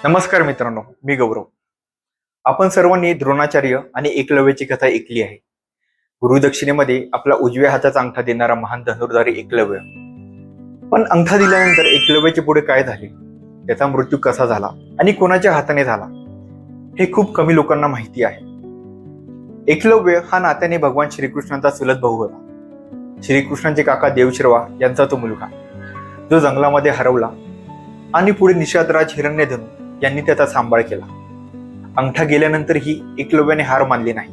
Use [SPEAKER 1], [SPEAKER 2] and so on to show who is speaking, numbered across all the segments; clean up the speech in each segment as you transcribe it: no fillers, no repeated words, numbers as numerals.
[SPEAKER 1] नमस्कार मित्रांनो, मी गौरव. आपण सर्वांनी द्रोणाचार्य आणि एकलव्याची कथा ऐकली आहे. गुरुदक्षिणेमध्ये आपला उजव्या हाताचा अंगठा देणारा महान धनुर्धारी एकलव्य. पण अंगठा दिल्यानंतर एकलव्याचे पुढे काय झाले, त्याचा मृत्यू कसा झाला आणि कोणाच्या हाताने झाला, हे खूप कमी लोकांना माहिती आहे. एकलव्य हा नात्याने भगवान श्रीकृष्णांचा चुलत भाऊ होता. श्रीकृष्णांचे काका देवश्रवा यांचा तो मुलगा, जो जंगलामध्ये हरवला आणि पुढे निषादराज हिरण्यधनु यांनी त्याचा सांभाळ केला. अंगठा गेल्यानंतरही एकलव्याने हार मानली नाही.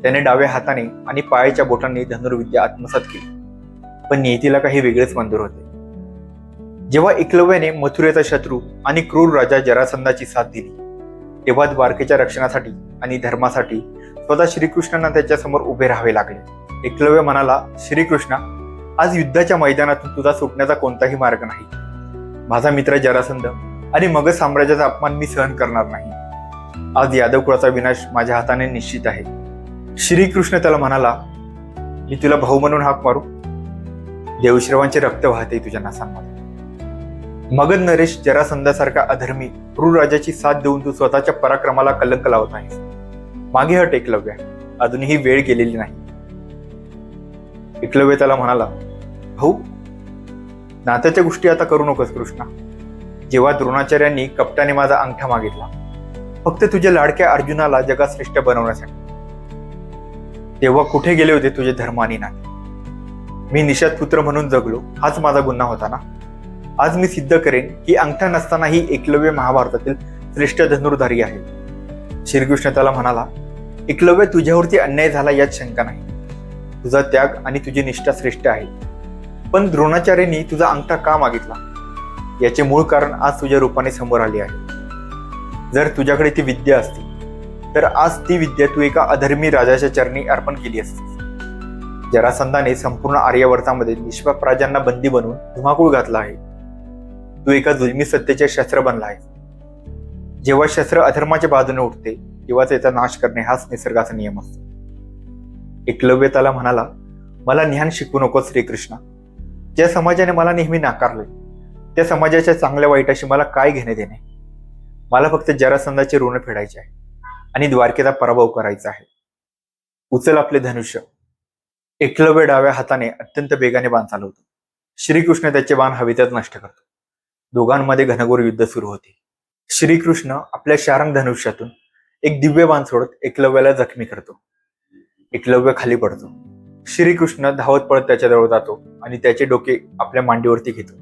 [SPEAKER 1] त्याने डाव्या हाताने आणि पायाच्या बोटांनी धनुर्विद्या आत्मसात केली. पण नियतीला काही वेगळेच मंजूर होते. जेव्हा एकलव्याने मथुरेचा शत्रू आणि क्रूर राजा जरासंधाची साथ दिली, तेव्हा द्वारकेच्या रक्षणासाठी आणि धर्मासाठी स्वतः श्रीकृष्णांना त्याच्यासमोर उभे राहावे लागले. एकलव्य म्हणाला, श्रीकृष्णा, आज युद्धाच्या मैदानातून तुझा सुटण्याचा कोणताही मार्ग नाही. माझा मित्र जरासंध आणि मगध साम्राज्याचा अपमान मी सहन करणार नाही. आज यादव कुळाचा विनाश माझ्या हाताने निश्चित आहे. श्रीकृष्ण त्याला म्हणाला, मी तुला भाऊ म्हणून हाक मारू? देवश्रवांचे रक्त वाहते तुझ्या नासांमध्ये. मगध नरेश जरासंधासारखा अधर्मी क्रूर राजाची साथ देऊन तू स्वतःच्या पराक्रमाला कलंक लावत आहेस. मागे हट एकलव्य, अजूनही वेळ गेलेली नाही. एकलव्य त्याला म्हणाला, भाऊ, नात्याच्या गोष्टी आता करू नकोस कृष्णा. जेव्हा द्रोणाचार्यांनी कपटाने माझा अंगठा मागितला, फक्त तुझ्या लाडक्या अर्जुनाला जगात श्रेष्ठ बनवण्यासाठी, तेव्हा कुठे गेले होते तुझे धर्म आणि नाते? मी निषाद पुत्र म्हणून जगलो, हाच माझा गुन्हा होता ना? आज मी सिद्ध करेन की अंगठा नसतानाही एकलव्य महाभारतातील श्रेष्ठ धनुर्धारी आहे. श्रीकृष्ण त्याला म्हणाला, एकलव्य, तुझ्यावरती अन्याय झाला यात शंका नाही. तुझा त्याग आणि तुझी निष्ठा श्रेष्ठ आहे. पण द्रोणाचार्यांनी तुझा अंगठा का मागितला, याचे मूळ कारण आज तुझ्या रूपाने समोर आले आहे. जर तुझ्याकडे ती विद्या असती तर आज ती विद्या तू एका अधर्मी राजाच्या चरणी अर्पण केली असती. जरासंधाने संपूर्ण आर्यावर्तामध्ये निष्पाप राजांना बंदी बनवून धुमाकूळ घातला आहे. तू एका जुलमी सत्तेचे शस्त्र बनला आहे. जेव्हा शस्त्र अधर्माच्या बाजूने उठते तेव्हा त्याचा नाश करणे हाच निसर्गाचा नियम असतो. एकलव्य त्याला म्हणाला, मला ज्ञान शिकवू नको श्रीकृष्णा. ज्या समाजाने मला नेहमी नाकारले, त्या समाजाच्या चांगल्या वाईटाशी मला काय घेणे देणे? मला फक्त जरासंधाचे ऋण फेडायचे आहे आणि द्वारकेचा पराभव करायचा आहे. उचल आपले धनुष्य. एकलव्य डाव्या हाताने अत्यंत वेगाने बाण चालवतो. श्रीकृष्ण त्याचे बाण हवेतच नष्ट करतो. दोघांमध्ये घनघोर युद्ध सुरू होते. श्रीकृष्ण आपल्या शारंग धनुष्यातून एक दिव्य बाण सोडत एकलव्याला जखमी करतो. एकलव्य खाली पडतो. श्रीकृष्ण धावत पळत त्याच्याजवळ जातो आणि त्याचे डोके आपल्या मांडीवरती घेतो.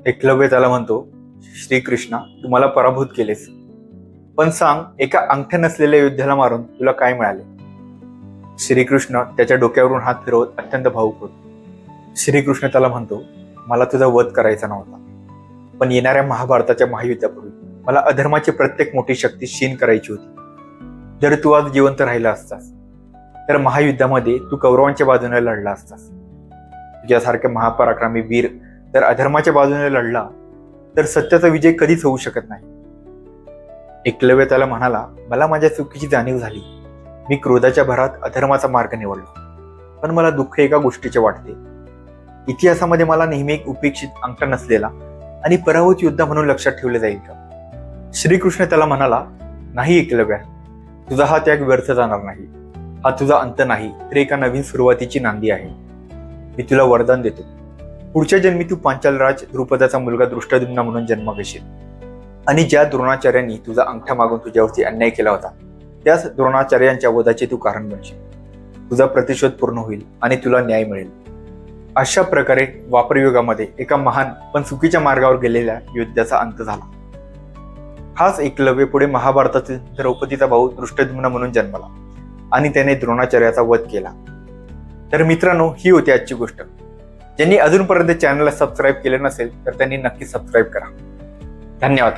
[SPEAKER 1] एकलव्य त्याला म्हणतो, श्रीकृष्णा, तू मला पराभूत केलेस, पण सांग, एका अंगठ्या नसलेल्या योद्ध्याला मारून तुला काय मिळाले? श्रीकृष्ण त्याच्या डोक्यावरून हात फिरवत अत्यंत भावुक होतो. श्रीकृष्ण त्याला म्हणतो, मला तुझा वध करायचा नव्हता, पण येणाऱ्या महाभारताच्या महायुद्धापूर्वी मला अधर्माची प्रत्येक मोठी शक्ती क्षीण करायची होती. जर तू आज जिवंत राहिला असतास तर महायुद्धामध्ये तू कौरवांच्या बाजूने लढला असतास. तुझ्यासारखे महापराक्रमी वीर जर अधर्माच्या बाजूने लढला तर सत्याचा विजय कधीच होऊ शकत नाही. एकलव्य त्याला म्हणाला, मला माझ्या चुकीची जाणीव झाली. मी क्रोधाच्या भरात अधर्माचा मार्ग निवडला, पण मला दुःख एका गोष्टीचे वाटते. इतिहासामध्ये मला नेहमी एक उपेक्षित अंगठा नसलेला आणि पराभूत योद्धा म्हणून लक्षात ठेवले जाईल का? श्रीकृष्ण त्याला म्हणाला, नाही एकलव्या, तुझा हा त्याग व्यर्थ जाणार नाही. हा तुझा अंत नाही, तर एका नवीन सुरुवातीची नांदी आहे. मी तुला वरदान देतो, पुढच्या जन्मी तू पांचालराज द्रुपदाचा मुलगा दृष्टद्युम्न म्हणून जन्म घेशील आणि ज्या द्रोणाचार्यांनी तुझा अंगठा मागून तुझ्यावरती अन्याय केला होता, त्याच द्रोणाचार्यांच्या वधाचे तू कारण बनशील. तुझा प्रतिशोध पूर्ण होईल आणि तुला न्याय मिळेल. अशा प्रकारे द्वापरयुगामध्ये एका महान पण चुकीच्या मार्गावर गेलेल्या योद्ध्याचा अंत झाला. हाच एकलव्य पुढे महाभारतातील द्रौपदीचा भाऊ दृष्टद्युम्न म्हणून जन्मला आणि त्याने द्रोणाचार्याचा वध केला. तर मित्रांनो, ही होती आजची गोष्ट. ज्यांनी अजूनपर्यंत चॅनलला सबस्क्राईब केले नसेल तर त्यांनी नक्की सबस्क्राईब करा. धन्यवाद.